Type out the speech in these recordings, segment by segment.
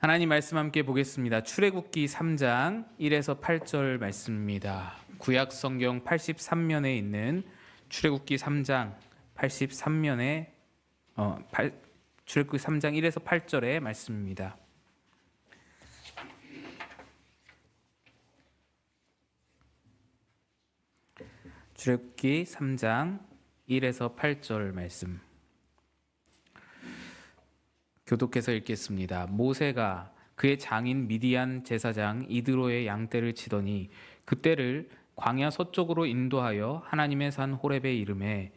하나님 말씀 함께 보겠습니다. 출애굽기 3장 1에서 8절 말씀입니다. 구약 성경 83면에 있는 출애굽기 3장 83면에 출애굽기 3장 1에서 8절의 말씀입니다. 출애굽기 3장 1에서 8절 말씀. 교독해서 읽겠습니다. 모세가 그의 장인 미디안 제사장 이드로의 양떼를 치더니 그떼를 광야 서쪽으로 인도하여 하나님의 산 호렙에 이르매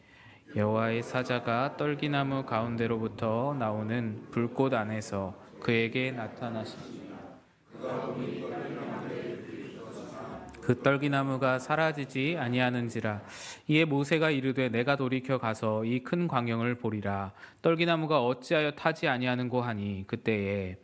여호와의 사자가 떨기나무 가운데로부터 나오는 불꽃 안에서 그에게 나타나시니 그 떨기나무가 사라지지 아니하는지라. 이에 모세가 이르되 내가 돌이켜 가서 이 큰 광경을 보리라. 떨기나무가 어찌하여 타지 아니하는고 하니 그때에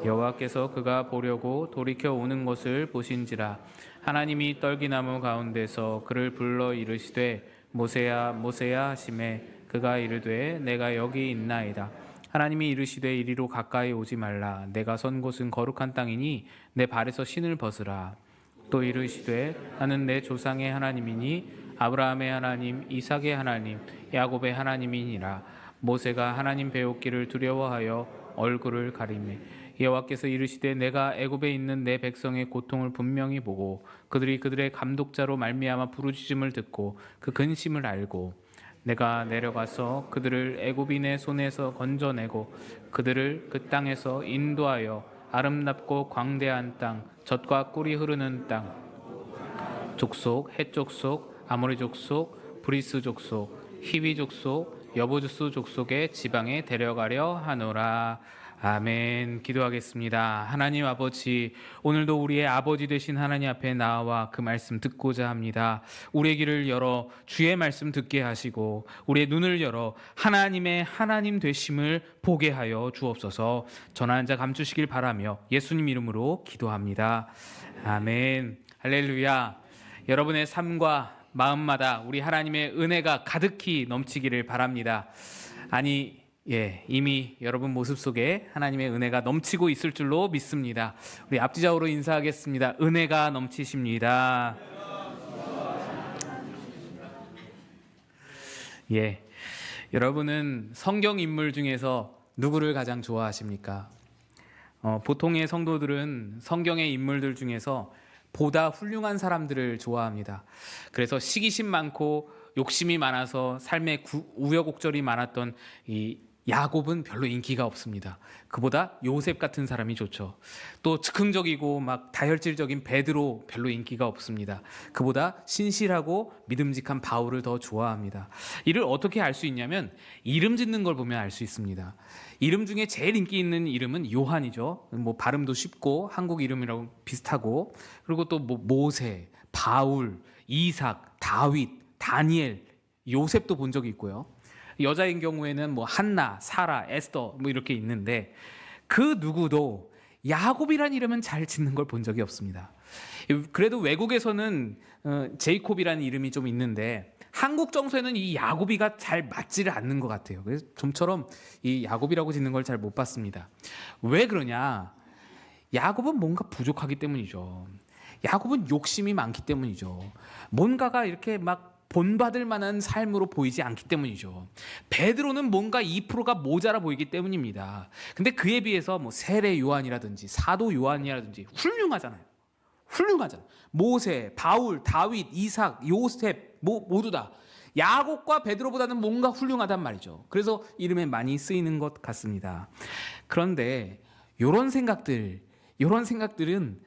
여호와께서 그가 보려고 돌이켜 오는 것을 보신지라. 하나님이 떨기나무 가운데서 그를 불러 이르시되 모세야 모세야 하시매 그가 이르되 내가 여기 있나이다. 하나님이 이르시되 이리로 가까이 오지 말라. 내가 선 곳은 거룩한 땅이니 내 발에서 신을 벗으라. 또 이르시되 나는 내 조상의 하나님이니 아브라함의 하나님, 이삭의 하나님, 야곱의 하나님이니라. 모세가 하나님 배웠기를 두려워하여 얼굴을 가리매 여호와께서 이르시되 내가 애굽에 있는 내 백성의 고통을 분명히 보고 그들이 그들의 감독자로 말미암아 부르짖음을 듣고 그 근심을 알고 내가 내려가서 그들을 애굽인의 손에서 건져내고 그들을 그 땅에서 인도하여 아름답고 광대한 땅, 젖과 꿀이 흐르는 땅, 족속, 헷 족속, 아모리 족속, 브리스 족속, 히위 족속, 여부스 족속의 지방에 데려가려 하노라. 아멘. 기도하겠습니다. 하나님 아버지, 오늘도 우리의 아버지 되신 하나님 앞에 나와 그 말씀 듣고자 합니다. 우리의 귀를 열어 주의 말씀 듣게 하시고 우리의 눈을 열어 하나님의 하나님 되심을 보게 하여 주옵소서. 전하는 자 감추시길 바라며 예수님 이름으로 기도합니다. 아멘. 할렐루야. 여러분의 삶과 마음마다 우리 하나님의 은혜가 가득히 넘치기를 바랍니다. 이미 여러분 모습 속에 하나님의 은혜가 넘치고 있을 줄로 믿습니다. 우리 앞뒤 좌우로 인사하겠습니다. 은혜가 넘치십니다. 여러분은 성경 인물 중에서 누구를 가장 좋아하십니까? 보통의 성도들은 성경의 인물들 중에서 보다 훌륭한 사람들을 좋아합니다. 그래서 시기심 많고 욕심이 많아서 삶에 우여곡절이 많았던 이 야곱은 별로 인기가 없습니다. 그보다 요셉 같은 사람이 좋죠. 또 즉흥적이고 막 다혈질적인 베드로 별로 인기가 없습니다. 그보다 신실하고 믿음직한 바울을 더 좋아합니다. 이를 어떻게 알 수 있냐면 이름 짓는 걸 보면 알 수 있습니다. 이름 중에 제일 인기 있는 이름은 요한이죠. 발음도 쉽고 한국 이름이랑 비슷하고, 그리고 또 모세, 바울, 이삭, 다윗, 다니엘, 요셉도 본 적이 있고요. 여자인 경우에는 한나, 사라, 에스더 이렇게 있는데 그 누구도 야곱이란 이름은 잘 짓는 걸 본 적이 없습니다. 그래도 외국에서는 제이콥이라는 이름이 좀 있는데 한국 정서에는 이 야곱이가 잘 맞지를 않는 것 같아요. 그래서 좀처럼 이 야곱이라고 짓는 걸 잘 못 봤습니다. 왜 그러냐? 야곱은 뭔가 부족하기 때문이죠. 야곱은 욕심이 많기 때문이죠. 뭔가가 이렇게 막 본받을 만한 삶으로 보이지 않기 때문이죠. 베드로는 뭔가 2%가 모자라 보이기 때문입니다. 근데 그에 비해서 세례 요한이라든지 사도 요한이라든지 훌륭하잖아요. 모세, 바울, 다윗, 이삭, 요셉 모두 다 야곱과 베드로보다는 뭔가 훌륭하단 말이죠. 그래서 이름에 많이 쓰이는 것 같습니다. 그런데 이런 생각들은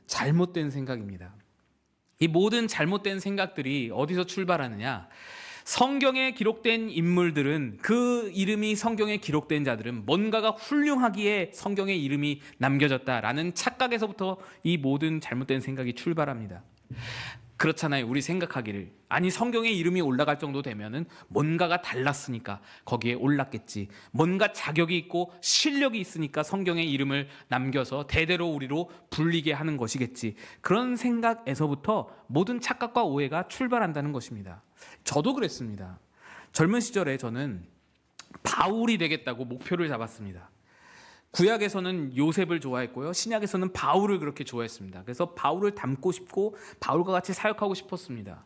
잘못된 생각입니다. 이 모든 잘못된 생각들이 어디서 출발하느냐? 성경에 기록된 인물들은, 그 이름이 성경에 기록된 자들은 뭔가가 훌륭하기에 성경에 이름이 남겨졌다라는 착각에서부터 이 모든 잘못된 생각이 출발합니다. 그렇잖아요. 우리 생각하기를 성경에 이름이 올라갈 정도 되면은 뭔가가 달랐으니까 거기에 올랐겠지. 뭔가 자격이 있고 실력이 있으니까 성경에 이름을 남겨서 대대로 우리로 불리게 하는 것이겠지. 그런 생각에서부터 모든 착각과 오해가 출발한다는 것입니다. 저도 그랬습니다. 젊은 시절에 저는 바울이 되겠다고 목표를 잡았습니다. 구약에서는 요셉을 좋아했고요. 신약에서는 바울을 그렇게 좋아했습니다. 그래서 바울을 닮고 싶고 바울과 같이 사역하고 싶었습니다.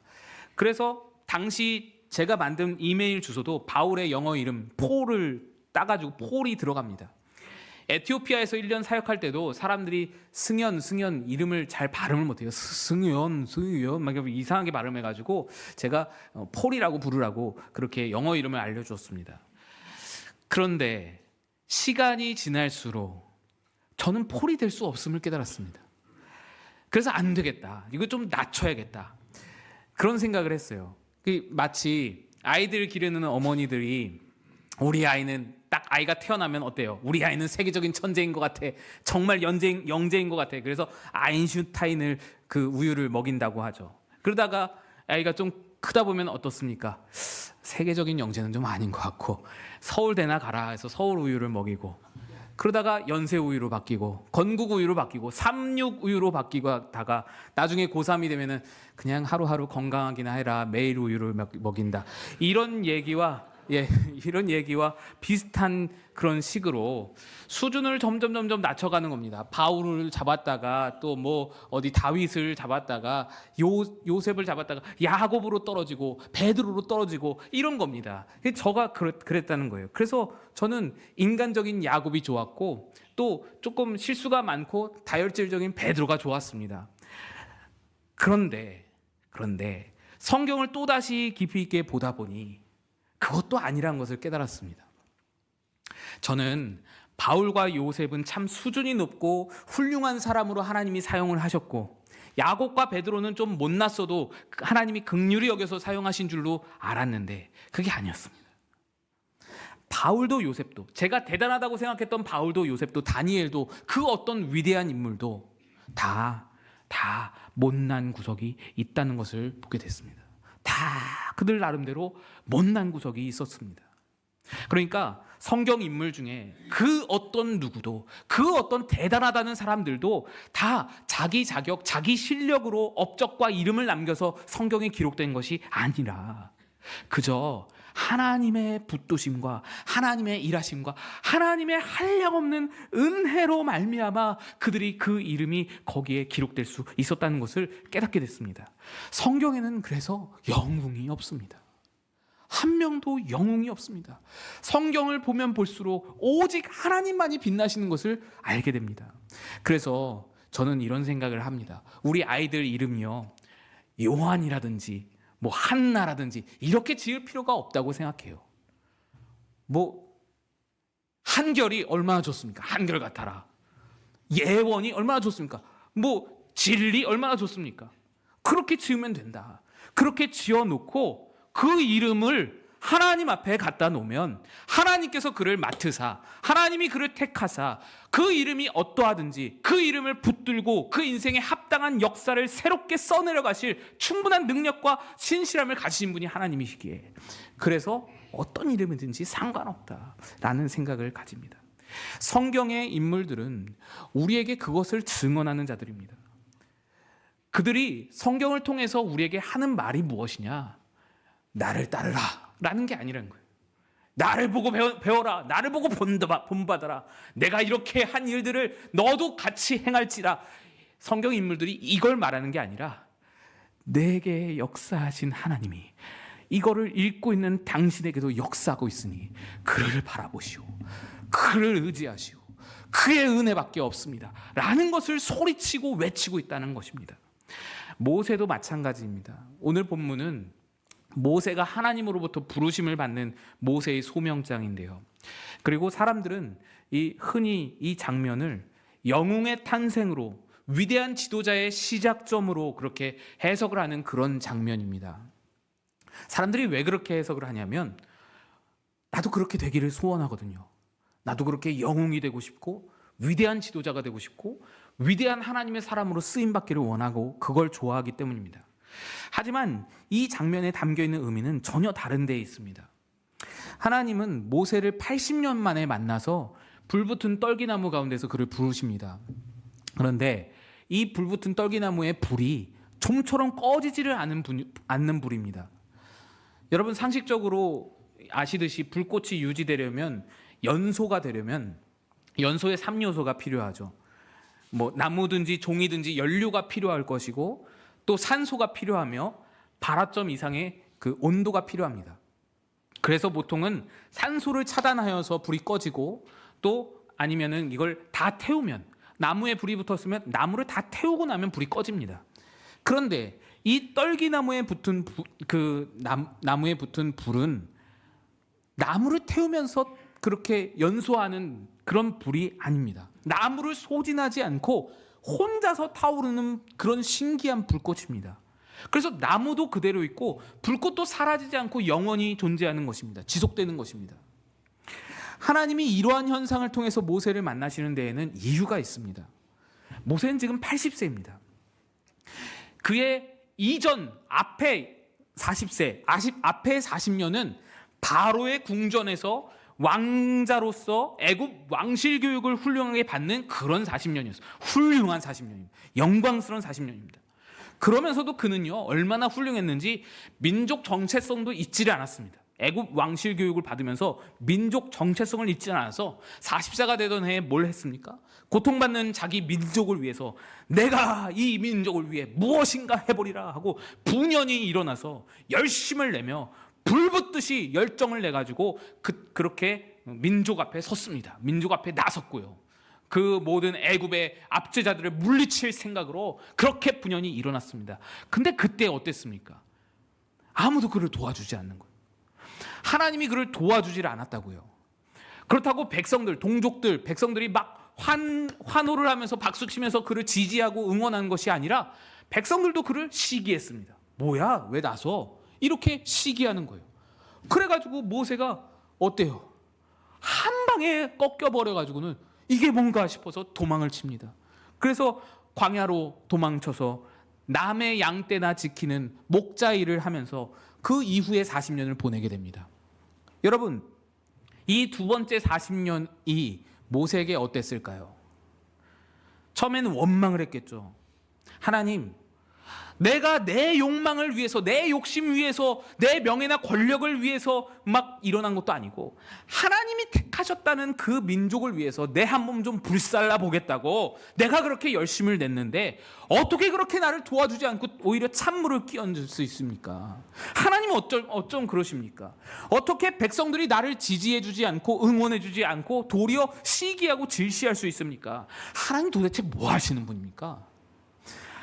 그래서 당시 제가 만든 이메일 주소도 바울의 영어 이름 폴을 따가지고 폴이 들어갑니다. 에티오피아에서 1년 사역할 때도 사람들이 승연 이름을 잘 발음을 못해요. 승연 막 이상하게 발음해가지고 제가 폴이라고 부르라고 그렇게 영어 이름을 알려주었습니다. 그런데 시간이 지날수록 저는 폴이 될 수 없음을 깨달았습니다. 그래서 안 되겠다. 이거 좀 낮춰야겠다. 그런 생각을 했어요. 마치 아이들 기르는 어머니들이 우리 아이는 딱 아이가 태어나면 어때요? 우리 아이는 세계적인 천재인 것 같아. 정말 영재인 것 같아. 그래서 아인슈타인을 그 우유를 먹인다고 하죠. 그러다가 아이가 좀 크다 보면 어떻습니까? 세계적인 영재는 좀 아닌 것 같고 서울대나 가라 해서 서울 우유를 먹이고 그러다가 연세 우유로 바뀌고 건국 우유로 바뀌고 삼육 우유로 바뀌다가 나중에 고3이 되면은 그냥 하루하루 건강하기나 해라 매일 우유를 먹인다. 이런 얘기와 비슷한 그런 식으로 수준을 점점 낮춰가는 겁니다. 바울을 잡았다가 또 뭐 어디 다윗을 잡았다가 요셉을 잡았다가 야고보로 떨어지고 베드로로 떨어지고 이런 겁니다. 저가 그랬다는 거예요. 그래서 저는 인간적인 야곱이 좋았고 또 조금 실수가 많고 다혈질적인 베드로가 좋았습니다. 그런데 성경을 또다시 깊이 있게 보다 보니 그것도 아니라는 것을 깨달았습니다. 저는 바울과 요셉은 참 수준이 높고 훌륭한 사람으로 하나님이 사용을 하셨고 야곱과 베드로는 좀 못났어도 하나님이 긍휼히 여겨서 사용하신 줄로 알았는데 그게 아니었습니다. 바울도 요셉도 제가 대단하다고 생각했던 바울도 요셉도 다니엘도 그 어떤 위대한 인물도 다 못난 구석이 있다는 것을 보게 됐습니다. 다 그들 나름대로 못난 구석이 있었습니다. 그러니까 성경 인물 중에 그 어떤 누구도 그 어떤 대단하다는 사람들도 다 자기 자격, 자기 실력으로 업적과 이름을 남겨서 성경에 기록된 것이 아니라 그저 하나님의 붙드심과 하나님의 일하심과 하나님의 한량없는 은혜로 말미암아 그들이 그 이름이 거기에 기록될 수 있었다는 것을 깨닫게 됐습니다. 성경에는 그래서 영웅이 없습니다. 한 명도 영웅이 없습니다. 성경을 보면 볼수록 오직 하나님만이 빛나시는 것을 알게 됩니다. 그래서 저는 이런 생각을 합니다. 우리 아이들 이름이요 요한이라든지 뭐 한나라든지 이렇게 지을 필요가 없다고 생각해요. 뭐 한결이 얼마나 좋습니까? 한결 같아라. 예원이 얼마나 좋습니까? 뭐 진리 얼마나 좋습니까? 그렇게 지으면 된다. 그렇게 지어놓고 그 이름을 하나님 앞에 갖다 놓으면 하나님께서 그를 맡으사 하나님이 그를 택하사 그 이름이 어떠하든지 그 이름을 붙들고 그 인생에 합당한 역사를 새롭게 써내려 가실 충분한 능력과 신실함을 가지신 분이 하나님이시기에 그래서 어떤 이름이든지 상관없다라는 생각을 가집니다. 성경의 인물들은 우리에게 그것을 증언하는 자들입니다. 그들이 성경을 통해서 우리에게 하는 말이 무엇이냐? 나를 따르라 라는 게 아니라는 거예요. 나를 보고 배워라. 나를 보고 본받아라. 내가 이렇게 한 일들을 너도 같이 행할지라. 성경 인물들이 이걸 말하는 게 아니라 내게 역사하신 하나님이 이거를 읽고 있는 당신에게도 역사하고 있으니 그를 바라보시오. 그를 의지하시오. 그의 은혜밖에 없습니다. 라는 것을 소리치고 외치고 있다는 것입니다. 모세도 마찬가지입니다. 오늘 본문은 모세가 하나님으로부터 부르심을 받는 모세의 소명장인데요. 그리고 사람들은 흔히 이 장면을 영웅의 탄생으로 위대한 지도자의 시작점으로 그렇게 해석을 하는 그런 장면입니다. 사람들이 왜 그렇게 해석을 하냐면 나도 그렇게 되기를 소원하거든요. 나도 그렇게 영웅이 되고 싶고 위대한 지도자가 되고 싶고 위대한 하나님의 사람으로 쓰임받기를 원하고 그걸 좋아하기 때문입니다. 하지만 이 장면에 담겨있는 의미는 전혀 다른 데에 있습니다. 하나님은 모세를 80년 만에 만나서 불붙은 떨기나무 가운데서 그를 부르십니다. 그런데 이 불붙은 떨기나무의 불이 좀처럼 꺼지지를 않는 불입니다. 여러분 상식적으로 아시듯이 불꽃이 유지되려면 연소가 되려면 연소에 3요소가 필요하죠. 뭐 나무든지 종이든지 연료가 필요할 것이고 또 산소가 필요하며 발화점 이상의 그 온도가 필요합니다. 그래서 보통은 산소를 차단하여서 불이 꺼지고 또 아니면은 이걸 다 태우면 나무에 불이 붙었으면 나무를 다 태우고 나면 불이 꺼집니다. 그런데 이 떨기나무에 붙은 나무에 붙은 불은 나무를 태우면서 그렇게 연소하는 그런 불이 아닙니다. 나무를 소진하지 않고 혼자서 타오르는 그런 신기한 불꽃입니다. 그래서 나무도 그대로 있고 불꽃도 사라지지 않고 영원히 존재하는 것입니다. 지속되는 것입니다. 하나님이 이러한 현상을 통해서 모세를 만나시는 데에는 이유가 있습니다. 모세는 지금 80세입니다. 그의 이전 앞에 40세, 앞에 40년은 바로의 궁전에서 왕자로서 애굽 왕실 교육을 훌륭하게 받는 그런 40년이었어요. 훌륭한 40년입니다. 영광스러운 40년입니다. 그러면서도 그는요, 얼마나 훌륭했는지 민족 정체성도 잊지를 않았습니다. 애굽 왕실 교육을 받으면서 민족 정체성을 잊지 않아서 40세가 되던 해에 뭘 했습니까? 고통받는 자기 민족을 위해서 내가 이 민족을 위해 무엇인가 해보리라 하고 분연히 일어나서 열심을 내며 불붙듯이 열정을 내가지고 그렇게 민족 앞에 섰습니다. 민족 앞에 나섰고요. 그 모든 애굽의 압제자들을 물리칠 생각으로 그렇게 분연히 일어났습니다. 근데 그때 어땠습니까? 아무도 그를 도와주지 않는 거예요. 하나님이 그를 도와주질 않았다고요. 그렇다고 동족들, 백성들이 막 환호를 하면서 박수치면서 그를 지지하고 응원하는 것이 아니라 백성들도 그를 시기했습니다. 뭐야? 왜 나서? 이렇게 시기하는 거예요. 그래가지고 모세가 어때요? 한 방에 꺾여버려가지고는 이게 뭔가 싶어서 도망을 칩니다. 그래서 광야로 도망쳐서 남의 양떼나 지키는 목자 일을 하면서 그 이후에 40년을 보내게 됩니다. 여러분, 이 두 번째 40년이 모세에게 어땠을까요? 처음에는 원망을 했겠죠. 하나님, 내가 내 욕망을 위해서, 내 욕심 위해서, 내 명예나 권력을 위해서 막 일어난 것도 아니고 하나님이 택하셨다는 그 민족을 위해서 내 한 몸 좀 불살라 보겠다고 내가 그렇게 열심을 냈는데 어떻게 그렇게 나를 도와주지 않고 오히려 찬물을 끼얹을 수 있습니까? 하나님은 어쩜 그러십니까? 어떻게 백성들이 나를 지지해주지 않고 응원해주지 않고 도리어 시기하고 질시할 수 있습니까? 하나님 도대체 뭐 하시는 분입니까?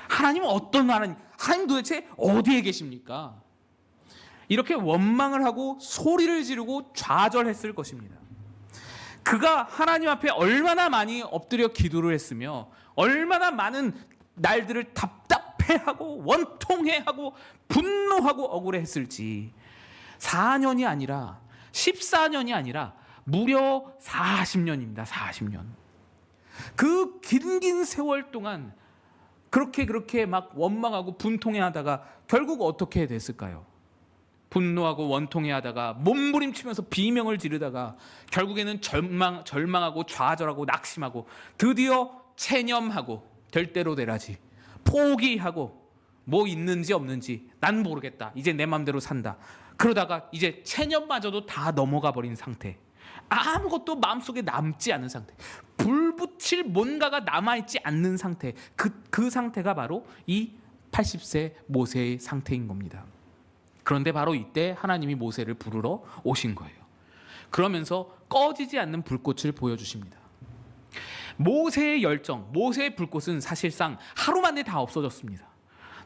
하나님은 어떤 하나님 도대체 어디에 계십니까? 이렇게 원망을 하고 소리를 지르고 좌절했을 것입니다. 그가 하나님 앞에 얼마나 많이 엎드려 기도를 했으며 얼마나 많은 날들을 답답해하고 원통해하고 분노하고 억울해했을지 4년이 아니라 14년이 아니라 무려 40년입니다. 40년. 그 긴 세월 동안 그렇게 막 원망하고 분통해하다가 결국 어떻게 됐을까요? 분노하고 원통해하다가 몸부림치면서 비명을 지르다가 결국에는 절망하고 좌절하고 낙심하고 드디어 체념하고 될 대로 되라지 포기하고 뭐 있는지 없는지 난 모르겠다. 이제 내 맘대로 산다. 그러다가 이제 체념마저도 다 넘어가 버린 상태. 아무것도 마음속에 남지 않은 상태. 불 붙일 뭔가가 남아있지 않는 상태. 그 상태가 바로 이 80세 모세의 상태인 겁니다. 그런데 바로 이때 하나님이 모세를 부르러 오신 거예요. 그러면서 꺼지지 않는 불꽃을 보여주십니다. 모세의 열정, 모세의 불꽃은 사실상 하루 만에 다 없어졌습니다.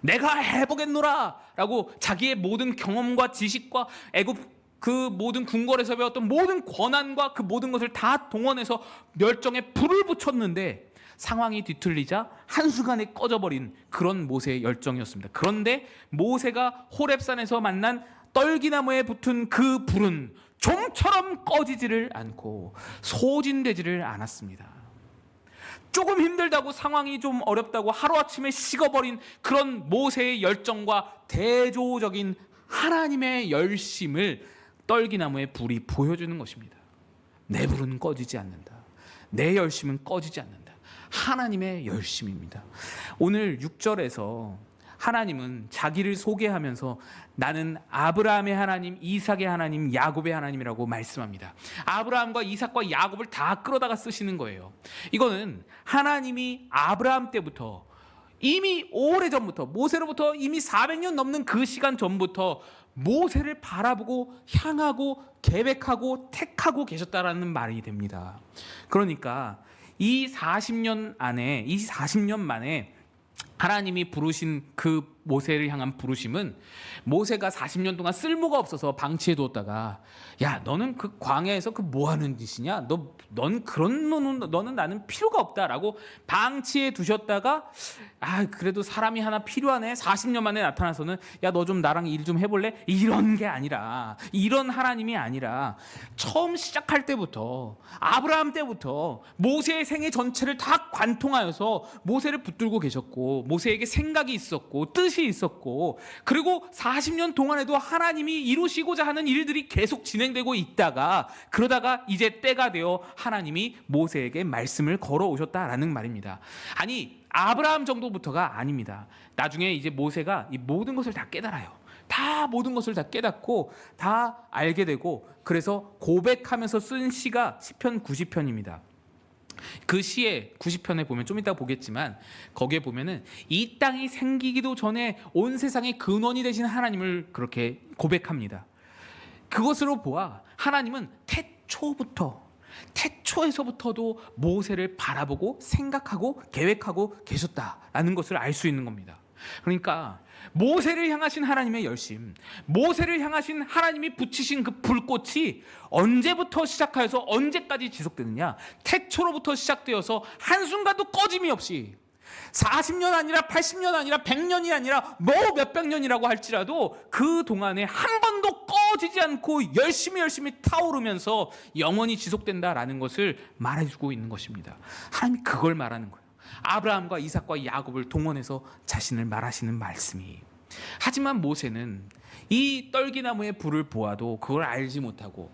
내가 해보겠노라 라고 자기의 모든 경험과 지식과 애굽 그 모든 궁궐에서 배웠던 모든 권한과 그 모든 것을 다 동원해서 열정에 불을 붙였는데 상황이 뒤틀리자 한순간에 꺼져버린 그런 모세의 열정이었습니다. 그런데 모세가 호렙산에서 만난 떨기나무에 붙은 그 불은 좀처럼 꺼지지를 않고 소진되지를 않았습니다. 조금 힘들다고 상황이 좀 어렵다고 하루아침에 식어버린 그런 모세의 열정과 대조적인 하나님의 열심을 떨기나무의 불이 보여주는 것입니다. 내 불은 꺼지지 않는다. 내 열심은 꺼지지 않는다. 하나님의 열심입니다. 오늘 6절에서 하나님은 자기를 소개하면서 나는 아브라함의 하나님, 이삭의 하나님, 야곱의 하나님이라고 말씀합니다. 아브라함과 이삭과 야곱을 다 끌어다가 쓰시는 거예요. 이거는 하나님이 아브라함 때부터 이미 오래전부터, 모세로부터 이미 400년 넘는 그 시간 전부터 모세를 바라보고 향하고 계획하고 택하고 계셨다라는 말이 됩니다. 그러니까 이 40년 만에 하나님이 부르신 그 모세를 향한 부르심은, 모세가 40년 동안 쓸모가 없어서 방치해 두었다가, 야 너는 그 광야에서 그 뭐 하는 짓이냐, 너는 나는 필요가 없다라고 방치해 두셨다가, 그래도 사람이 하나 필요하네, 40년 만에 나타나서는 야 너 좀 나랑 일 좀 해볼래, 이런 게 아니라, 이런 하나님이 아니라 처음 시작할 때부터, 아브라함 때부터 모세의 생애 전체를 다 관통하여서 모세를 붙들고 계셨고, 모세에게 생각이 있었고 뜻이 있었고, 그리고 40년 동안에도 하나님이 이루시고자 하는 일들이 계속 진행되고 있다가, 그러다가 이제 때가 되어 하나님이 모세에게 말씀을 걸어오셨다라는 말입니다. 아니, 아브라함 정도부터가 아닙니다. 나중에 이제 모세가 이 모든 것을 다 깨달아요. 모든 것을 다 깨닫고 다 알게 되고, 그래서 고백하면서 쓴 시가 시편 90편입니다. 그 시의 90편에 보면, 좀 이따 보겠지만 거기에 보면은 이 땅이 생기기도 전에 온 세상의 근원이 되신 하나님을 그렇게 고백합니다. 그것으로 보아 하나님은 태초에서부터도 모세를 바라보고 생각하고 계획하고 계셨다라는 것을 알 수 있는 겁니다. 그러니까 모세를 향하신 하나님의 열심, 모세를 향하신 하나님이 붙이신 그 불꽃이 언제부터 시작하여서 언제까지 지속되느냐, 태초로부터 시작되어서 한순간도 꺼짐이 없이 40년 아니라 80년 아니라 100년이 아니라 뭐 몇백 년이라고 할지라도 그 동안에 한 번도 꺼지지 않고 열심히 타오르면서 영원히 지속된다라는 것을 말해주고 있는 것입니다. 하나님이 그걸 말하는 거예요. 아브라함과 이삭과 야곱을 동원해서 자신을 말하시는 말씀이. 하지만 모세는 이 떨기나무의 불을 보아도 그걸 알지 못하고,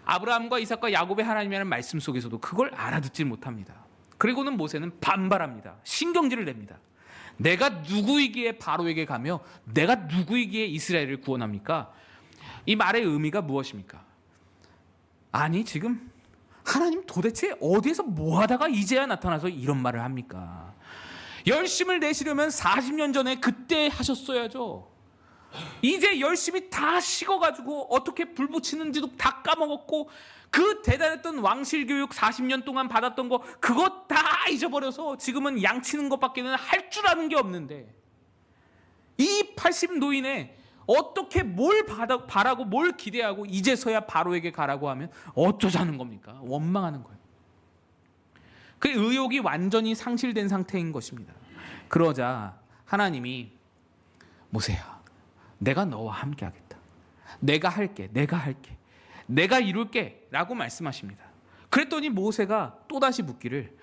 아브라함과 이삭과 야곱의 하나님이라는 말씀 속에서도 그걸 알아듣지 못합니다. 그리고는 모세는 반발합니다. 신경질을 냅니다. 내가 누구이기에 바로에게 가며 내가 누구이기에 이스라엘을 구원합니까? 이 말의 의미가 무엇입니까? 아니, 지금 하나님 도대체 어디에서 뭐 하다가 이제야 나타나서 이런 말을 합니까? 열심을 내시려면 40년 전에 그때 하셨어야죠. 이제 열심히 다 식어가지고 어떻게 불 붙이는지도 다 까먹었고, 그 대단했던 왕실교육 40년 동안 받았던 거 그거 다 잊어버려서 지금은 양치는 것밖에는 할 줄 아는 게 없는데, 이 80 노인에 어떻게 뭘 바라고 뭘 기대하고 이제서야 바로에게 가라고 하면 어쩌자는 겁니까? 원망하는 거예요. 그 의욕이 완전히 상실된 상태인 것입니다. 그러자 하나님이, 모세야, 내가 너와 함께 하겠다. 내가 할게. 내가 이룰게 라고 말씀하십니다. 그랬더니 모세가 또다시 묻기를,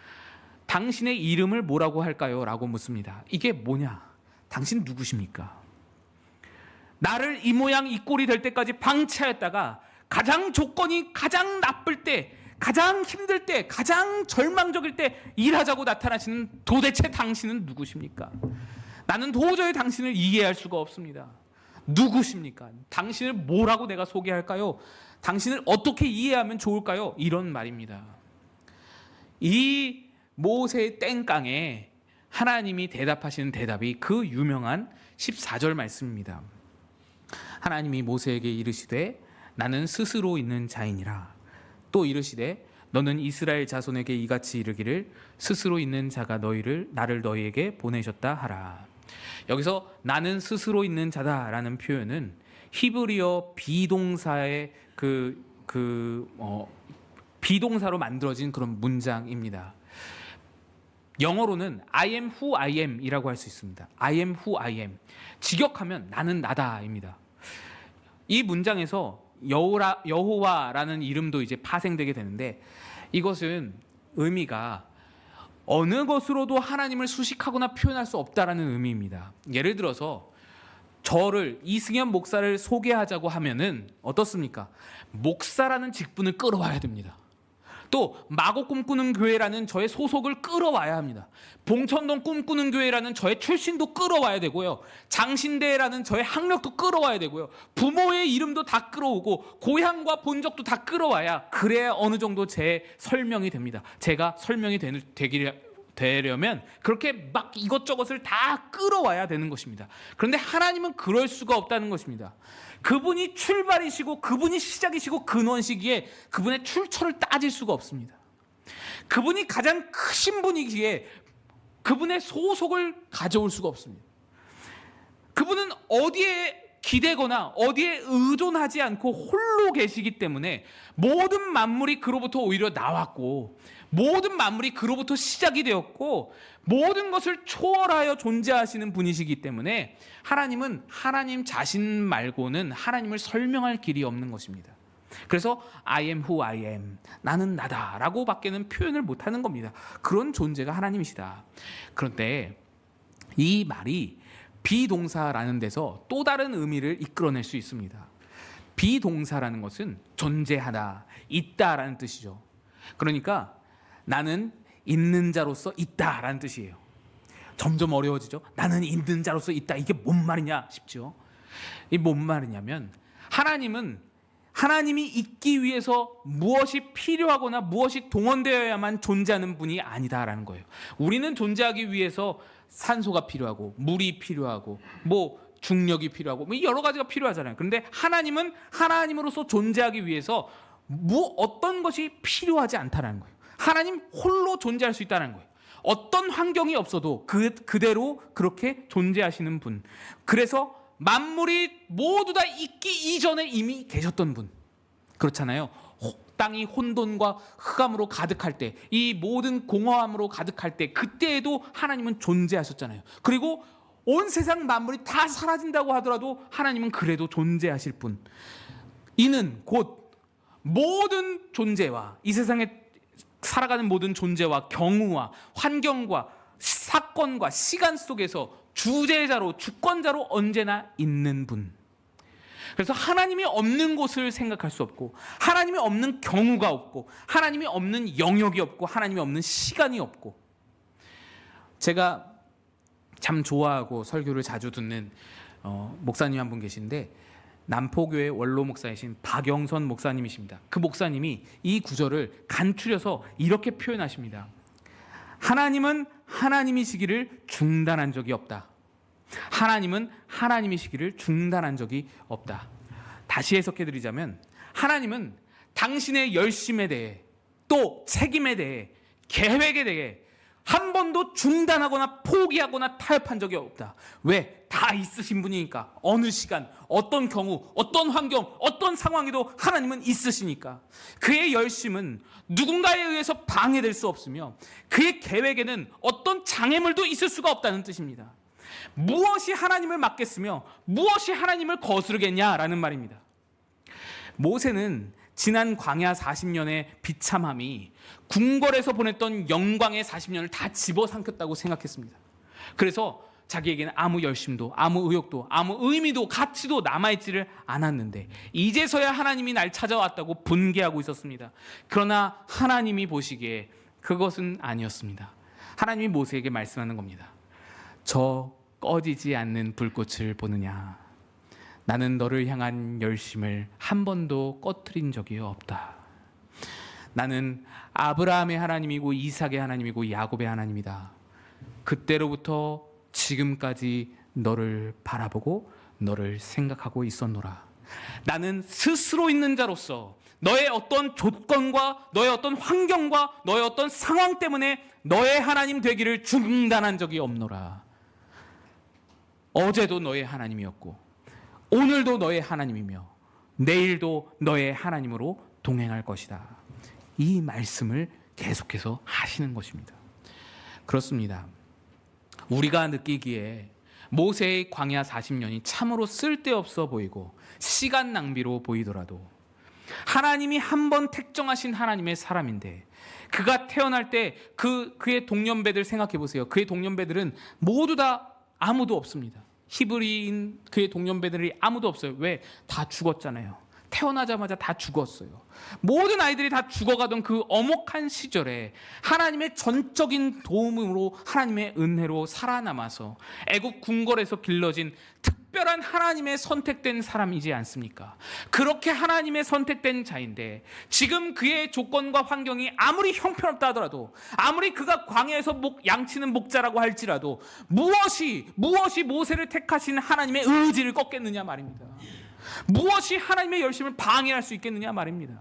당신의 이름을 뭐라고 할까요? 라고 묻습니다. 이게 뭐냐? 당신 누구십니까? 나를 이 모양 이 꼴이 될 때까지 방치하였다가 가장 조건이 가장 나쁠 때, 가장 힘들 때, 가장 절망적일 때 일하자고 나타나시는 도대체 당신은 누구십니까? 나는 도저히 당신을 이해할 수가 없습니다. 누구십니까? 당신을 뭐라고 내가 소개할까요? 당신을 어떻게 이해하면 좋을까요? 이런 말입니다. 이 모세의 땡깡에 하나님이 대답하시는 대답이 그 유명한 14절 말씀입니다. 하나님이 모세에게 이르시되 나는 스스로 있는 자이니라. 또 이르시되 너는 이스라엘 자손에게 이같이 이르기를 스스로 있는 자가 나를 너희에게 보내셨다 하라. 여기서 나는 스스로 있는 자다라는 표현은 히브리어 비동사의 비동사로 만들어진 그런 문장입니다. 영어로는 I am who I am 이라고 할 수 있습니다. I am who I am. 직역하면 나는 나다입니다. 이 문장에서 여호와라는 이름도 이제 파생되게 되는데, 이것은 의미가 어느 것으로도 하나님을 수식하거나 표현할 수 없다라는 의미입니다. 예를 들어서 저를, 이승현 목사를 소개하자고 하면은 어떻습니까? 목사라는 직분을 끌어와야 됩니다. 또 마곡 꿈꾸는 교회라는 저의 소속을 끌어와야 합니다. 봉천동 꿈꾸는 교회라는 저의 출신도 끌어와야 되고요. 장신대라는 저의 학력도 끌어와야 되고요. 부모의 이름도 다 끌어오고 고향과 본적도 다 끌어와야 그래야 어느 정도 제 설명이 됩니다. 제가 설명이 되려면 그렇게 막 이것저것을 다 끌어와야 되는 것입니다. 그런데 하나님은 그럴 수가 없다는 것입니다. 그분이 출발이시고 그분이 시작이시고 근원시기에 그분의 출처를 따질 수가 없습니다. 그분이 가장 크신 분이기에 그분의 소속을 가져올 수가 없습니다. 그분은 어디에 기대거나 어디에 의존하지 않고 홀로 계시기 때문에 모든 만물이 그로부터 오히려 나왔고 모든 만물이 그로부터 시작이 되었고 모든 것을 초월하여 존재하시는 분이시기 때문에 하나님은 하나님 자신 말고는 하나님을 설명할 길이 없는 것입니다. 그래서 I am who I am, 나는 나다 라고 밖에는 표현을 못하는 겁니다. 그런 존재가 하나님이시다. 그런데 이 말이 비동사라는 데서 또 다른 의미를 이끌어낼 수 있습니다. 비동사라는 것은 존재하다, 있다라는 뜻이죠. 그러니까 나는 있는 자로서 있다라는 뜻이에요. 점점 어려워지죠. 나는 있는 자로서 있다. 이게 뭔 말이냐 싶죠. 이 뭔 말이냐면 하나님이 있기 위해서 무엇이 필요하거나 무엇이 동원되어야만 존재하는 분이 아니다라는 거예요. 우리는 존재하기 위해서 산소가 필요하고 물이 필요하고 중력이 필요하고 여러 가지가 필요하잖아요. 그런데 하나님은 하나님으로서 존재하기 위해서 어떤 것이 필요하지 않다라는 거예요. 하나님 홀로 존재할 수 있다는 거예요. 어떤 환경이 없어도 그대로 그렇게 존재하시는 분. 그래서 만물이 모두 다 있기 이전에 이미 계셨던 분. 그렇잖아요. 땅이 혼돈과 흑암으로 가득할 때, 이 모든 공허함으로 가득할 때, 그때에도 하나님은 존재하셨잖아요. 그리고 온 세상 만물이 다 사라진다고 하더라도 하나님은 그래도 존재하실 분. 이는 곧 모든 존재와 이 세상에 살아가는 모든 존재와 경우와 환경과 사건과 시간 속에서 주재자로 주권자로 언제나 있는 분. 그래서 하나님이 없는 곳을 생각할 수 없고 하나님이 없는 경우가 없고 하나님이 없는 영역이 없고 하나님이 없는 시간이 없고 제가 참 좋아하고 설교를 자주 듣는 목사님 한 분 계신데 남포교회 원로 목사이신 박영선 목사님이십니다. 그 목사님이 이 구절을 간추려서 이렇게 표현하십니다. 하나님은 하나님이시기를 중단한 적이 없다. 하나님은 하나님이시기를 중단한 적이 없다. 다시 해석해드리자면 하나님은 당신의 열심에 대해 또 책임에 대해 계획에 대해 한 번도 중단하거나 포기하거나 타협한 적이 없다. 왜? 다 있으신 분이니까. 어느 시간, 어떤 경우, 어떤 환경, 어떤 상황에도 하나님은 있으시니까. 그의 열심은 누군가에 의해서 방해될 수 없으며 그의 계획에는 어떤 장애물도 있을 수가 없다는 뜻입니다. 무엇이 하나님을 막겠으며 무엇이 하나님을 거스르겠냐라는 말입니다. 모세는 지난 광야 40년의 비참함이 궁궐에서 보냈던 영광의 40년을 다 집어삼켰다고 생각했습니다. 그래서 자기에게는 아무 열심도 아무 의욕도 아무 의미도 가치도 남아있지를 않았는데 이제서야 하나님이 날 찾아왔다고 분개하고 있었습니다. 그러나 하나님이 보시기에 그것은 아니었습니다. 하나님이 모세에게 말씀하는 겁니다. 저 꺼지지 않는 불꽃을 보느냐? 나는 너를 향한 열심을 한 번도 꺼트린 적이 없다. 나는 아브라함의 하나님이고 이삭의 하나님이고 야곱의 하나님이다. 그때로부터 지금까지 너를 바라보고 너를 생각하고 있었노라. 나는 스스로 있는 자로서 너의 어떤 조건과 너의 어떤 환경과 너의 어떤 상황 때문에 너의 하나님 되기를 중단한 적이 없노라. 어제도 너의 하나님이었고 오늘도 너의 하나님이며 내일도 너의 하나님으로 동행할 것이다. 이 말씀을 계속해서 하시는 것입니다. 그렇습니다. 우리가 느끼기에 모세의 광야 40년이 참으로 쓸데없어 보이고 시간 낭비로 보이더라도 하나님이 한 번 택정하신 하나님의 사람인데 그가 태어날 때 그의 동년배들 생각해 보세요. 그의 동년배들은 모두 다 아무도 없습니다. 히브리인 그의 동년배들이 아무도 없어요. 왜? 다 죽었잖아요. 태어나자마자 다 죽었어요. 모든 아이들이 다 죽어가던 그 엄혹한 시절에 하나님의 전적인 도움으로, 하나님의 은혜로 살아남아서 애굽 궁궐에서 길러진 특별한 하나님의 선택된 사람이지 않습니까? 그렇게 하나님의 선택된 자인데 지금 그의 조건과 환경이 아무리 형편없다 하더라도, 아무리 그가 광야에서 양치는 목자라고 할지라도 무엇이 모세를 택하신 하나님의 의지를 꺾겠느냐 말입니다. 무엇이 하나님의 열심을 방해할 수 있겠느냐 말입니다.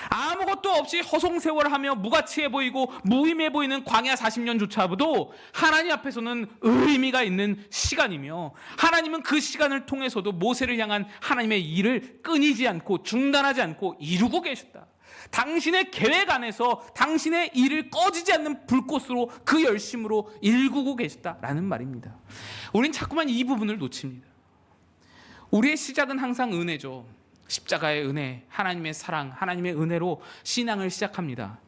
아무것도 없이 허송세월하며 무가치해 보이고 무의미해 보이는 광야 40년조차도 하나님 앞에서는 의미가 있는 시간이며, 하나님은 그 시간을 통해서도 모세를 향한 하나님의 일을 끊이지 않고 중단하지 않고 이루고 계셨다. 당신의 계획 안에서 당신의 일을 꺼지지 않는 불꽃으로 그 열심으로 일구고 계셨다라는 말입니다. 우린 자꾸만 이 부분을 놓칩니다. 우리의 시작은 항상 은혜죠. 십자가의 은혜, 하나님의 사랑, 하나님의 은혜로 신앙을 시작합니다.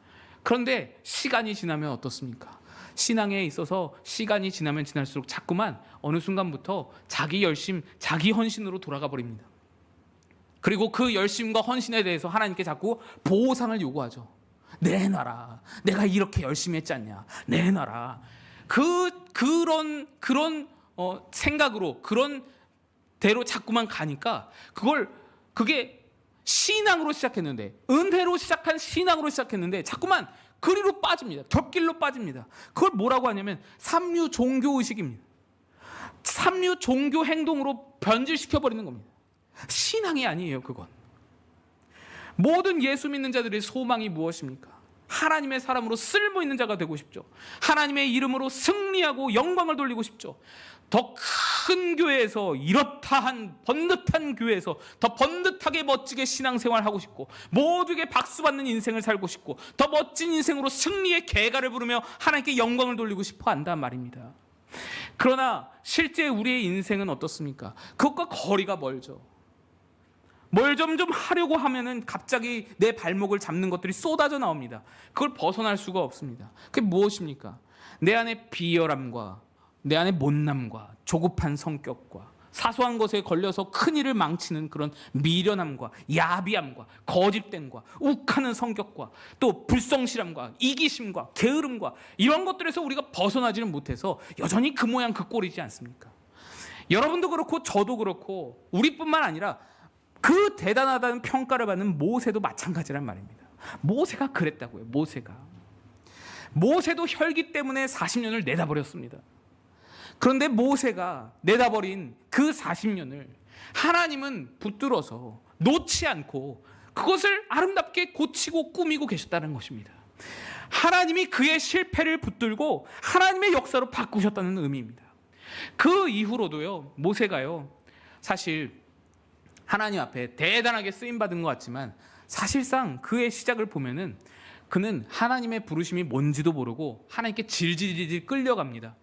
그런데 시간이 지나면 어떻습니까? 신앙에 있어서 시간이 지나면 지날수록 자꾸만 어느 순간부터 자기 열심, 자기 헌신으로 돌아가 버립니다. 그리고 그 열심과 헌신에 대해서 하나님께 자꾸 보상을 요구하죠. 내놔라. 내가 이렇게 열심히 했지 않냐. 내놔라. 그런 생각으로, 그런 대로 자꾸만 가니까 그게 신앙으로 시작했는데, 은혜로 시작한 신앙으로 시작했는데 자꾸만 그리로 빠집니다. 곁길로 빠집니다. 그걸 뭐라고 하냐면 삼류 종교 의식입니다. 삼류 종교 행동으로 변질시켜버리는 겁니다. 신앙이 아니에요, 그건. 모든 예수 믿는 자들의 소망이 무엇입니까? 하나님의 사람으로 쓸모 있는 자가 되고 싶죠. 하나님의 이름으로 승리하고 영광을 돌리고 싶죠. 더 큰 교회에서, 이렇다한 번듯한 교회에서 더 번듯하게 멋지게 신앙생활하고 싶고, 모두에게 박수받는 인생을 살고 싶고, 더 멋진 인생으로 승리의 계가를 부르며 하나님께 영광을 돌리고 싶어 한단 말입니다. 그러나 실제 우리의 인생은 어떻습니까? 그것과 거리가 멀죠. 뭘 좀 하려고 하면은 갑자기 내 발목을 잡는 것들이 쏟아져 나옵니다. 그걸 벗어날 수가 없습니다. 그게 무엇입니까? 내 안에 비열함과 내 안에 못남과 조급한 성격과 사소한 것에 걸려서 큰 일을 망치는 그런 미련함과 야비함과 거짓됨과 욱하는 성격과 또 불성실함과 이기심과 게으름과 이런 것들에서 우리가 벗어나지는 못해서 여전히 그 모양 그 꼴이지 않습니까? 여러분도 그렇고 저도 그렇고 우리뿐만 아니라 그 대단하다는 평가를 받는 모세도 마찬가지란 말입니다. 모세가 그랬다고요. 모세도 혈기 때문에 40년을 내다버렸습니다. 그런데 모세가 내다버린 그 40년을 하나님은 붙들어서 놓지 않고 그것을 아름답게 고치고 꾸미고 계셨다는 것입니다. 하나님이 그의 실패를 붙들고 하나님의 역사로 바꾸셨다는 의미입니다. 그 이후로도요, 모세가요, 사실 하나님 앞에 대단하게 쓰임받은 것 같지만 사실상 그의 시작을 보면은 그는 하나님의 부르심이 뭔지도 모르고 하나님께 질질질질 끌려갑니다.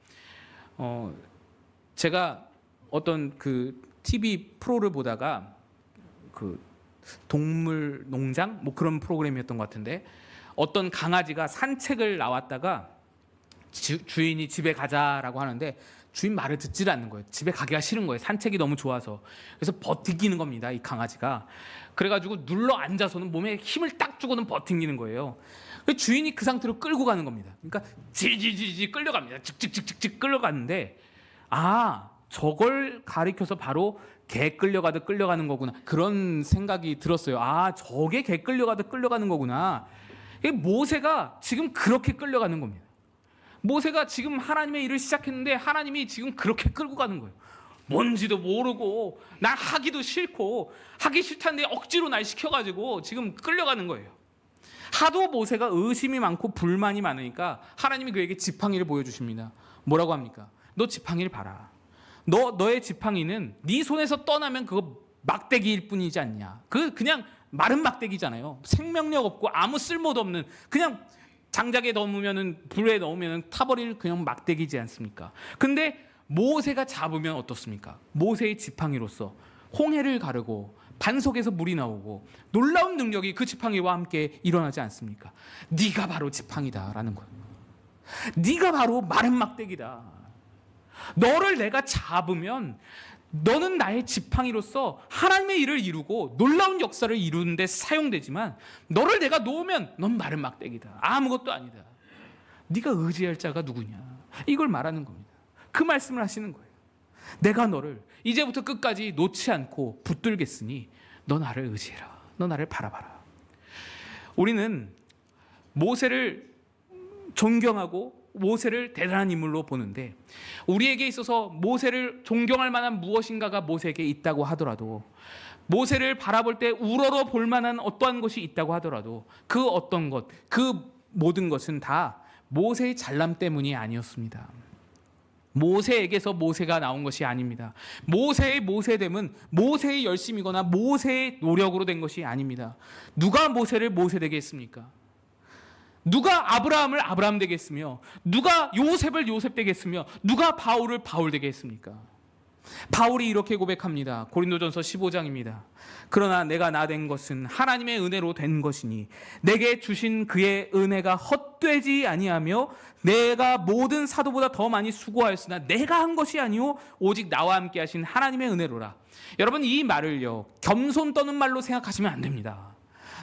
제가 어떤 그 TV 프로를 보다가 그 동물 농장 뭐 그런 프로그램이었던 것 같은데, 어떤 강아지가 산책을 나왔다가 주인이 집에 가자라고 하는데 주인 말을 듣질 않는 거예요. 집에 가기가 싫은 거예요. 산책이 너무 좋아서. 그래서 버티기는 겁니다, 이 강아지가. 그래가지고 눌러 앉아서는 몸에 힘을 딱 주고는 버티기는 거예요. 주인이 그 상태로 끌고 가는 겁니다. 그러니까 질질질질 끌려갑니다. 직직직직직 끌려갔는데, 아, 저걸 가리켜서 바로 개 끌려가듯 끌려가는 거구나, 그런 생각이 들었어요. 아, 저게 개 끌려가듯 끌려가는 거구나. 모세가 지금 그렇게 끌려가는 겁니다. 모세가 지금 하나님의 일을 시작했는데 하나님이 지금 그렇게 끌고 가는 거예요. 뭔지도 모르고 난 하기도 싫고 하기 싫다는데 억지로 날 시켜가지고 지금 끌려가는 거예요. 하도 모세가 의심이 많고 불만이 많으니까 하나님이 그에게 지팡이를 보여주십니다. 뭐라고 합니까? 너 지팡이를 봐라. 너의 지팡이는 네 손에서 떠나면 그거 막대기일 뿐이지 않냐. 그냥 마른 막대기잖아요. 생명력 없고 아무 쓸모도 없는, 그냥 장작에 넣으면은, 불에 넣으면은 타버릴 그냥 막대기지 않습니까? 근데 모세가 잡으면 어떻습니까? 모세의 지팡이로서 홍해를 가르고 반석에서 물이 나오고 놀라운 능력이 그 지팡이와 함께 일어나지 않습니까? 네가 바로 지팡이다라는 거예요. 네가 바로 마른 막대기다. 너를 내가 잡으면 너는 나의 지팡이로서 하나님의 일을 이루고 놀라운 역사를 이루는 데 사용되지만 너를 내가 놓으면 넌 마른 막대기다. 아무것도 아니다. 네가 의지할 자가 누구냐. 이걸 말하는 겁니다. 그 말씀을 하시는 거예요. 내가 너를 이제부터 끝까지 놓지 않고 붙들겠으니 너 나를 의지해라. 너 나를 바라봐라. 우리는 모세를 존경하고 모세를 대단한 인물로 보는데 우리에게 있어서 모세를 존경할 만한 무엇인가가 모세에게 있다고 하더라도 모세를 바라볼 때 우러러 볼 만한 어떠한 것이 있다고 하더라도 그 어떤 것, 그 모든 것은 다 모세의 잘남 때문이 아니었습니다. 모세에게서 모세가 나온 것이 아닙니다. 모세의 모세됨은 모세의 열심이거나 모세의 노력으로 된 것이 아닙니다. 누가 모세를 모세 되게 했습니까? 누가 아브라함을 아브라함 되게 했으며 누가 요셉을 요셉 되게 했으며 누가 바울을 바울 되게 했습니까? 바울이 이렇게 고백합니다. 고린도전서 15장입니다. 그러나 내가 나 된 것은 하나님의 은혜로 된 것이니 내게 주신 그의 은혜가 헛되지 아니하며 내가 모든 사도보다 더 많이 수고하였으나 내가 한 것이 아니오 오직 나와 함께 하신 하나님의 은혜로라. 여러분, 이 말을요 겸손 떠는 말로 생각하시면 안 됩니다.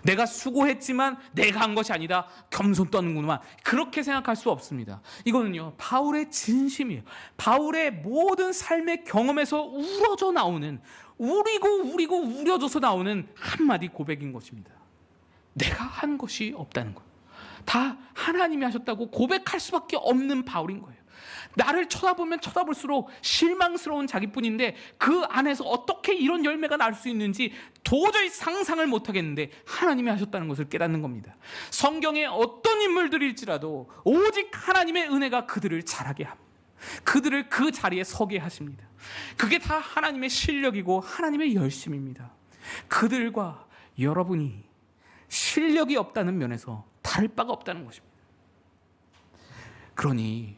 내가 수고했지만 내가 한 것이 아니다. 겸손 떠는구나. 그렇게 생각할 수 없습니다. 이거는요 바울의 진심이에요. 바울의 모든 삶의 경험에서 우러져 나오는 우리고 우려져서 나오는 한마디 고백인 것입니다. 내가 한 것이 없다는 거예요. 다 하나님이 하셨다고 고백할 수밖에 없는 바울인 거예요. 나를 쳐다보면 쳐다볼수록 실망스러운 자기뿐인데 그 안에서 어떻게 이런 열매가 날 수 있는지 도저히 상상을 못하겠는데 하나님이 하셨다는 것을 깨닫는 겁니다. 성경의 어떤 인물들일지라도 오직 하나님의 은혜가 그들을 자라게 합니다. 그들을 그 자리에 서게 하십니다. 그게 다 하나님의 실력이고 하나님의 열심입니다. 그들과 여러분이 실력이 없다는 면에서 다를 바가 없다는 것입니다. 그러니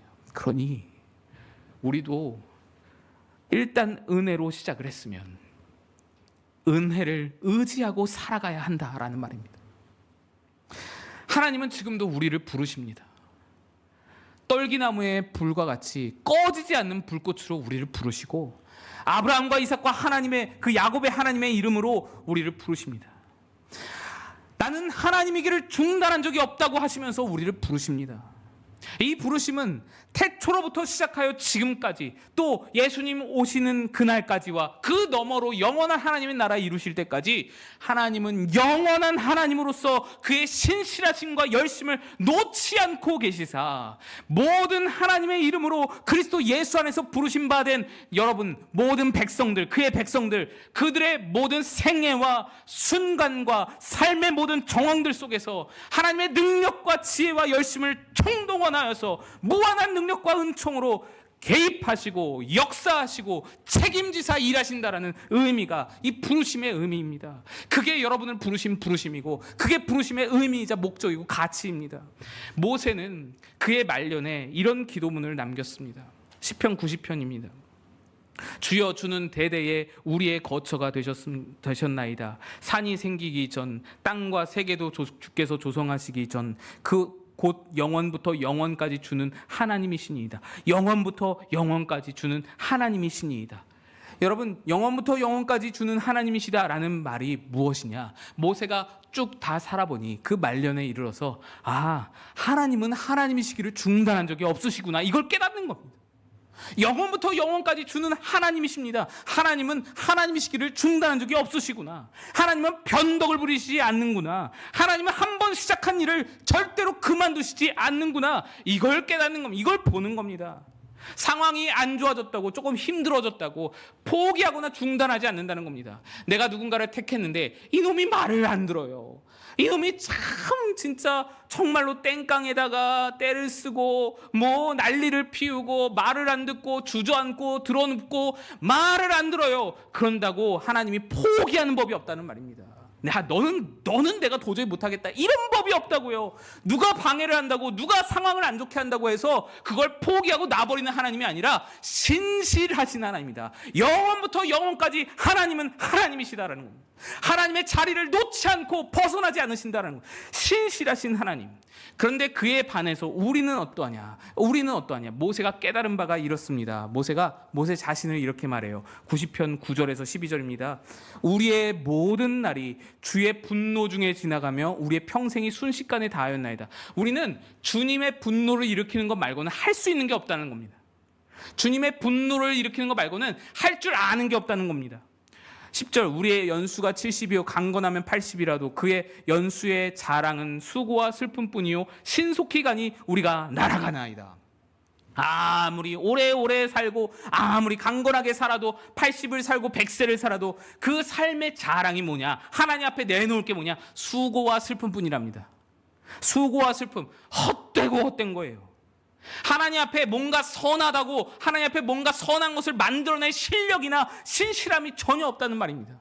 우리도 일단 은혜로 시작을 했으면 은혜를 의지하고 살아가야 한다라는 말입니다. 하나님은 지금도 우리를 부르십니다. 떨기나무의 불과 같이 꺼지지 않는 불꽃으로 우리를 부르시고 아브라함과 이삭과 하나님의 그 야곱의 하나님의 이름으로 우리를 부르십니다. 나는 하나님이기를 중단한 적이 없다고 하시면서 우리를 부르십니다. 이 부르심은 태초로부터 시작하여 지금까지 또 예수님 오시는 그날까지와 그 너머로 영원한 하나님의 나라 이루실 때까지 하나님은 영원한 하나님으로서 그의 신실하심과 열심을 놓지 않고 계시사 모든 하나님의 이름으로 그리스도 예수 안에서 부르심 받은 여러분 모든 백성들, 그의 백성들, 그들의 모든 생애와 순간과 삶의 모든 정황들 속에서 하나님의 능력과 지혜와 열심을 총동원하여서 무한한 능력과 은총으로 개입하시고 역사하시고 책임지사 일하신다라는 의미가 이 부르심의 의미입니다. 그게 여러분을 부르신 부르심이고 그게 부르심의 의미이자 목적이고 가치입니다. 모세는 그의 말년에 이런 기도문을 남겼습니다. 시편 90편입니다. 주여 주는 대대에 우리의 거처가 되셨나이다. 산이 생기기 전 땅과 세계도 주께서 조성하시기 전 그 곧 영원부터 영원까지 주는 하나님이시니이다. 영원부터 영원까지 주는 하나님이시니이다. 여러분, 영원부터 영원까지 주는 하나님이시다라는 말이 무엇이냐? 모세가 쭉 다 살아보니 그 말년에 이르러서 하나님은 하나님이시기를 중단한 적이 없으시구나, 이걸 깨닫는 겁니다. 영원부터 영원까지 주는 하나님이십니다. 하나님은 하나님이시기를 중단한 적이 없으시구나. 하나님은 변덕을 부리시지 않는구나. 하나님은 한 번 시작한 일을 절대로 그만두시지 않는구나. 이걸 깨닫는 겁니다. 이걸 보는 겁니다. 상황이 안 좋아졌다고 조금 힘들어졌다고 포기하거나 중단하지 않는다는 겁니다. 내가 누군가를 택했는데 이놈이 말을 안 들어요. 이놈이 참 진짜 정말로 땡깡에다가 때를 쓰고 뭐 난리를 피우고 말을 안 듣고 주저앉고 드러눕고 말을 안 들어요. 그런다고 하나님이 포기하는 법이 없다는 말입니다. 너는 내가 도저히 못하겠다, 이런 법이 없다고요. 누가 방해를 한다고, 누가 상황을 안 좋게 한다고 해서 그걸 포기하고 놔버리는 하나님이 아니라 신실하신 하나님입니다. 영원부터 영원까지 하나님은 하나님이시다라는 겁니다. 하나님의 자리를 놓지 않고 벗어나지 않으신다는 것. 신실하신 하나님. 그런데 그에 반해서 우리는 어떠하냐? 모세가 깨달은 바가 이렇습니다. 모세 자신을 이렇게 말해요. 90편 9절에서 12절입니다. 우리의 모든 날이 주의 분노 중에 지나가며 우리의 평생이 순식간에 다하였나이다. 우리는 주님의 분노를 일으키는 것 말고는 할 수 있는 게 없다는 겁니다. 주님의 분노를 일으키는 것 말고는 할 줄 아는 게 없다는 겁니다. 10절 우리의 연수가 70이요 강건하면 80이라도 그의 연수의 자랑은 수고와 슬픔뿐이요 신속히 가니 우리가 날아가나이다. 아무리 오래오래 살고 아무리 강건하게 살아도 80을 살고 100세를 살아도 그 삶의 자랑이 뭐냐? 하나님 앞에 내놓을 게 뭐냐? 수고와 슬픔뿐이랍니다. 수고와 슬픔, 헛되고 헛된 거예요. 하나님 앞에 뭔가 선하다고, 하나님 앞에 뭔가 선한 것을 만들어낼 실력이나 신실함이 전혀 없다는 말입니다.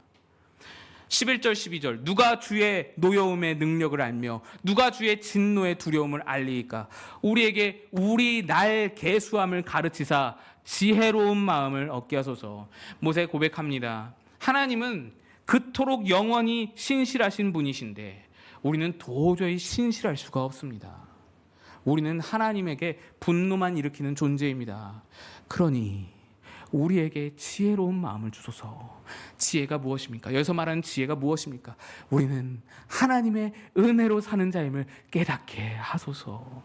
11절 12절 누가 주의 노여움의 능력을 알며 누가 주의 진노의 두려움을 알리이까? 우리에게 우리 날 계수함을 가르치사 지혜로운 마음을 얻게 하소서. 모세 고백합니다. 하나님은 그토록 영원히 신실하신 분이신데 우리는 도저히 신실할 수가 없습니다. 우리는 하나님에게 분노만 일으키는 존재입니다. 그러니 우리에게 지혜로운 마음을 주소서. 지혜가 무엇입니까? 여기서 말하는 지혜가 무엇입니까? 우리는 하나님의 은혜로 사는 자임을 깨닫게 하소서.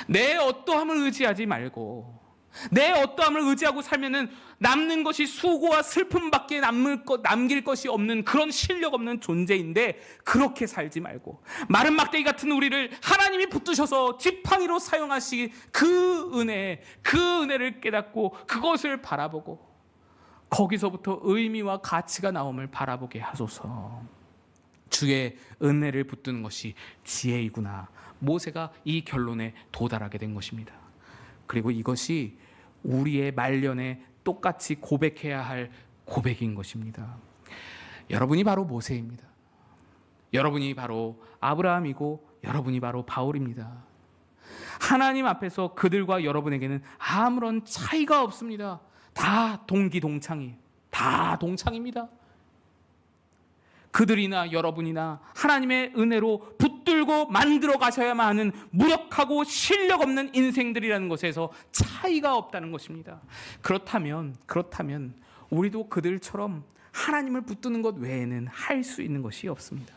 내 어떠함을 의지하지 말고 내 어떠함을 의지하고 살면은 남는 것이 수고와 슬픔밖에 남길 것이 없는 그런 실력 없는 존재인데 그렇게 살지 말고 마른 막대기 같은 우리를 하나님이 붙드셔서 지팡이로 사용하시 그 은혜를 깨닫고 그것을 바라보고 거기서부터 의미와 가치가 나옴을 바라보게 하소서. 주의 은혜를 붙드는 것이 지혜이구나. 모세가 이 결론에 도달하게 된 것입니다. 그리고 이것이 우리의 말년에 똑같이 고백해야 할 고백인 것입니다. 여러분이 바로 모세입니다. 여러분이 바로 아브라함이고 여러분이 바로 바울입니다. 하나님 앞에서 그들과 여러분에게는 아무런 차이가 없습니다. 다 동기동창이에요. 다 동창입니다. 그들이나 여러분이나 하나님의 은혜로 붙들고 만들어 가셔야만 하는 무력하고 실력 없는 인생들이라는 것에서 차이가 없다는 것입니다. 그렇다면 우리도 그들처럼 하나님을 붙드는 것 외에는 할 수 있는 것이 없습니다.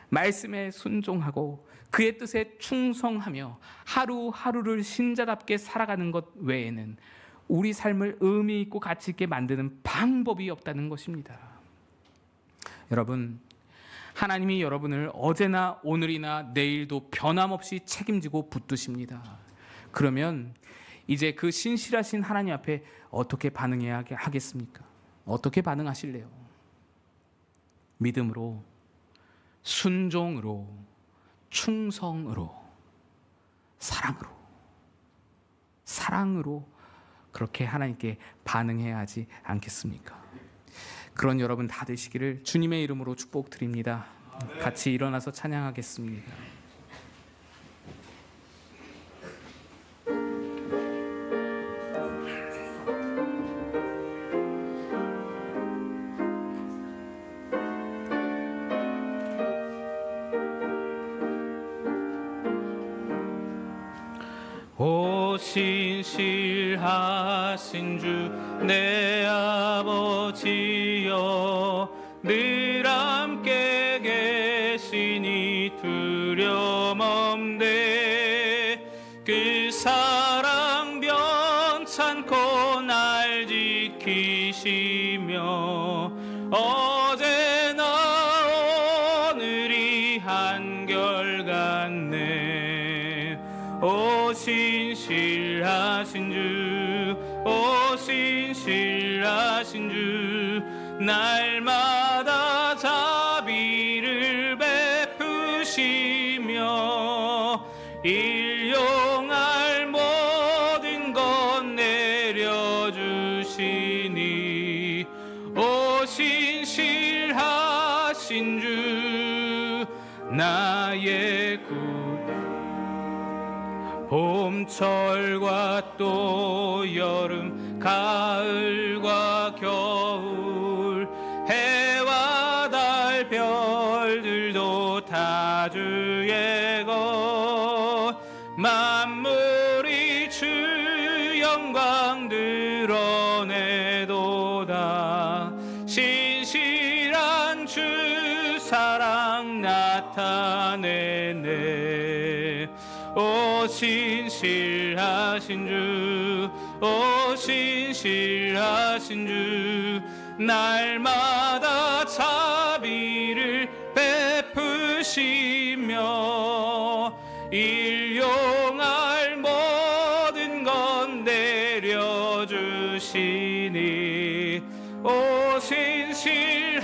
말씀에 순종하고 그의 뜻에 충성하며 하루하루를 신자답게 살아가는 것 외에는 우리 삶을 의미 있고 가치 있게 만드는 방법이 없다는 것입니다. 여러분, 하나님이 여러분을 어제나 오늘이나 내일도 변함없이 책임지고 붙드십니다. 그러면 이제 그 신실하신 하나님 앞에 어떻게 반응해야 하겠습니까? 어떻게 반응하실래요? 믿음으로, 순종으로, 충성으로, 사랑으로 그렇게 하나님께 반응해야 하지 않겠습니까? 그런 여러분 다 되시기를 주님의 이름으로 축복드립니다. 같이 일어나서 찬양하겠습니다. 오 신실하신 주 내 아버지여 늘 함께 계시니 두려움없네. 그 사랑 변찮고 날 지키시며 어제나 오늘이 한결같네. 오 신실하신 주, 오 신실하신 주, 날마다 자비를 베푸시며 일용할 모든 것 내려주시니 오 신실하신 주 나의 구. 봄철과 또 여름 가을과 겨울 해와 다 주의 것 만물이 주 영광 드러내도다. 신실한 주 사랑 나타내네. 오 신실하신 주, 오 신실하신 주, 날마다 자비를 베푸시며 일용할 모든 건 내려주시니. 오 신실하신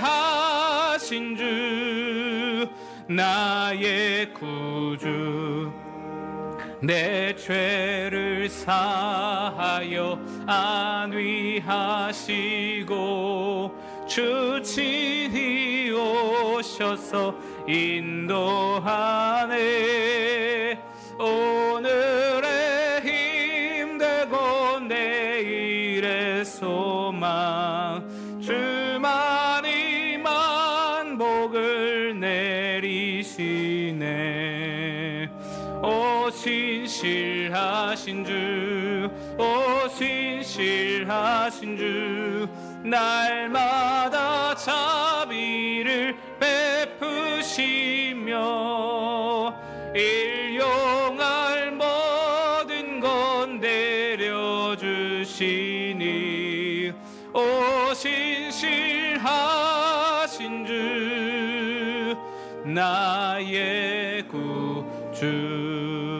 주, 나의 구주, 내 죄를 사하여 안위하시고 주 친히 오셔서 인도하네. 오늘의 힘되고 내일의 소망, 주만이 만복을 내리시네. 오 신실하신 주, 오 신실하신 주, 날마다 자비를 베푸시며 일용할 모든 건 내려주시니. 오 신실하신 주, 나의 구주.